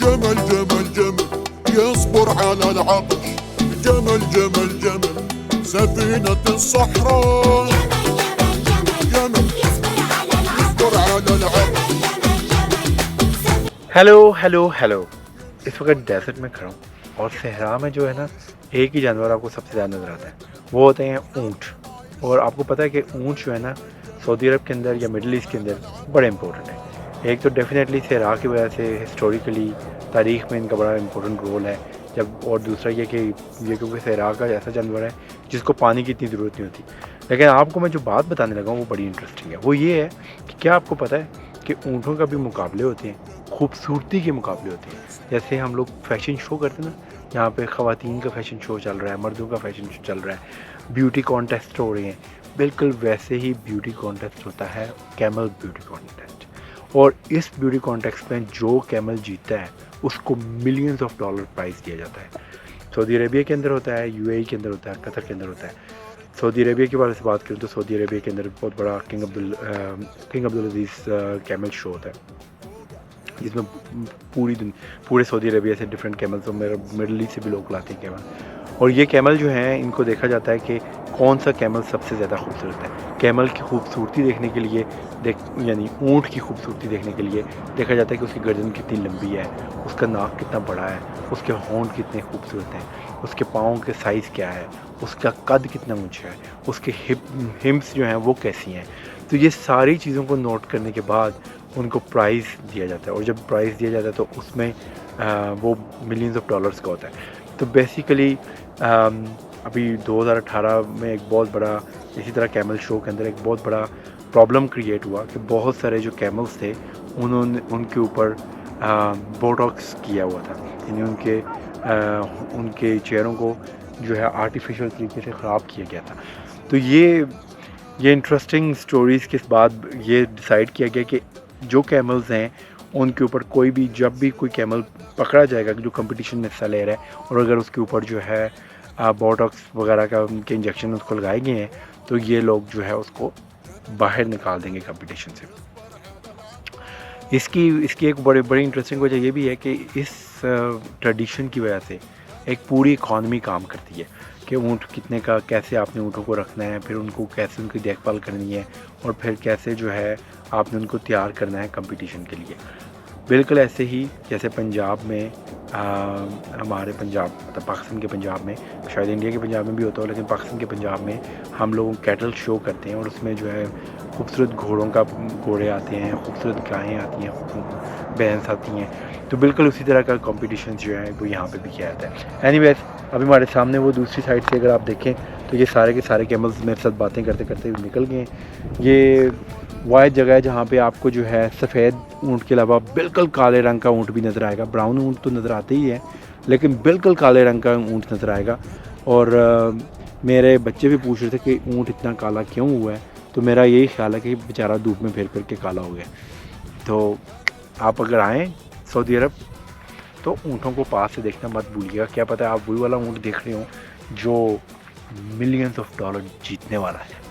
جمل جمل جمل يصبر على العطش، جمل جمل جمل سفينة الصحراء، جمل يصبر على العطش. Hello hello hello. इस वक्त डेजर्ट में खड़ा हूँ और सहरा में जो है ना एक ही जानवर आपको सबसे ज़्यादा नज़र आता है, वो होते हैं ऊँट। और आपको पता है कि ऊँट जो है ना सऊदी अरब के अंदर या मिडल ईस्ट के अंदर बड़े इंपॉर्टेंट है। एक तो डेफिनेटली सहरा की वजह से हिस्टोरिकली तारीख़ में इनका बड़ा इंपॉर्टेंट रोल है जब, और दूसरा ये कि ये क्योंकि सहरा का ऐसा जानवर है जिसको पानी की इतनी ज़रूरत नहीं होती। लेकिन आपको मैं जो बात बताने लगा हूँ वो बड़ी इंटरेस्टिंग है। वो ये है कि क्या आपको पता है कि ऊँटों का भी मुकाबले होते हैं, खूबसूरती के मुकाबले होते हैं। जैसे हम लोग फैशन शो करते हैं ना, यहाँ पे ख़वातीन का फैशन शो चल रहा है, मर्दों का फैशन शो चल रहा है, ब्यूटी कॉन्टेस्ट हो रहे हैं, बिल्कुल वैसे ही ब्यूटी कॉन्टेस्ट होता है कैमल ब्यूटी कॉन्टेस्ट। और इस ब्यूटी कॉन्टेस्ट में जो कैमल जीतता है उसको मिलियंस ऑफ डॉलर प्राइज़ दिया जाता है। सऊदी अरेबिया के अंदर होता है, यूएई के अंदर होता है, कतर के अंदर होता है। सऊदी अरेबिया के बारे से बात करूँ तो सऊदी अरेबिया के अंदर बहुत बड़ा किंग अब्दुल अजीज़ कैमल शो होता है, जिसमें पूरे सऊदी अरेबिया से डिफरेंट कैमल्स और मिडल ईस्ट से भी लोग लाते हैं कैमल। और ये कैमल जो हैं इनको देखा जाता है कि कौन सा कैमल सबसे ज़्यादा खूबसूरत है। कैमल की खूबसूरती देखने के लिए यानी ऊँट की खूबसूरती देखने के लिए देखा जाता है कि उसकी गर्दन कितनी लंबी है, उसका नाक कितना बड़ा है, उसके होंठ कितने खूबसूरत हैं, उसके पाँव के साइज़ क्या है, उसका कद कितना ऊँचा है, उसके हिम्स जो हैं वो कैसी हैं। तो ये सारी चीज़ों को नोट करने के बाद उनको प्राइज़ दिया जाता है, और जब प्राइज़ दिया जाता है तो उसमें वो मिलियंस ऑफ डॉलर्स का होता है। तो बेसिकली अभी 2018 में एक बहुत बड़ा इसी तरह कैमल शो के अंदर एक बहुत बड़ा प्रॉब्लम क्रिएट हुआ कि बहुत सारे जो कैमल्स थे उनके ऊपर बोटॉक्स किया हुआ था, यानी उनके चेहरों को जो है आर्टिफिशियल तरीके से ख़राब किया गया था। तो ये इंटरेस्टिंग स्टोरीज़ के बाद ये डिसाइड किया गया कि जो कैमल्स हैं उनके ऊपर कोई भी जब भी कोई कैमल पकड़ा जाएगा जो कंपटीशन में हिस्सा ले रहा है और अगर उसके ऊपर जो है बोटॉक्स वगैरह का उनके इंजेक्शन उसको लगाए गए हैं तो ये लोग जो है उसको बाहर निकाल देंगे कंपटीशन से। इसकी एक बड़ी इंटरेस्टिंग वजह ये भी है कि इस ट्रेडिशन की वजह से एक पूरी इकॉनमी काम करती है कि ऊँट कितने का, कैसे आपने ऊँटों को रखना है, फिर उनको कैसे उनकी देखभाल करनी है, और फिर कैसे जो है आपने उनको तैयार करना है कंपटीशन के लिए। बिल्कुल ऐसे ही जैसे पंजाब में हमारे पंजाब मतलब पाकिस्तान के पंजाब में, शायद इंडिया के पंजाब में भी होता हो, लेकिन पाकिस्तान के पंजाब में हम लोग कैटल शो करते हैं और उसमें जो है खूबसूरत घोड़े आते हैं, खूबसूरत गायें आती हैं, भैंस आती हैं। तो बिल्कुल उसी तरह का कंपटीशन जो है वो यहाँ पे भी किया जाता है। एनीवेज अभी हमारे सामने वो दूसरी साइड से अगर आप देखें तो ये सारे के सारे कैमल्स मेरे साथ बातें करते करते निकल गए। ये वाइड जगह है जहाँ पे आपको जो है सफ़ेद ऊँट के अलावा बिल्कुल काले रंग का ऊँट भी नज़र आएगा। ब्राउन ऊँट तो नज़र आते ही है, लेकिन बिल्कुल काले रंग का ऊँट नज़र आएगा। और मेरे बच्चे भी पूछ रहे थे कि ऊँट इतना काला क्यों हुआ है, तो मेरा यही ख्याल है कि बेचारा धूप में फिर के काला हो गया। तो आप अगर आएँ सऊदी अरब तो ऊँटों को पास से देखना मत भूलिएगा। क्या पता है आप वही वाला ऊँट देख रहे हो जो मिलियंस ऑफ डॉलर जीतने वाला है।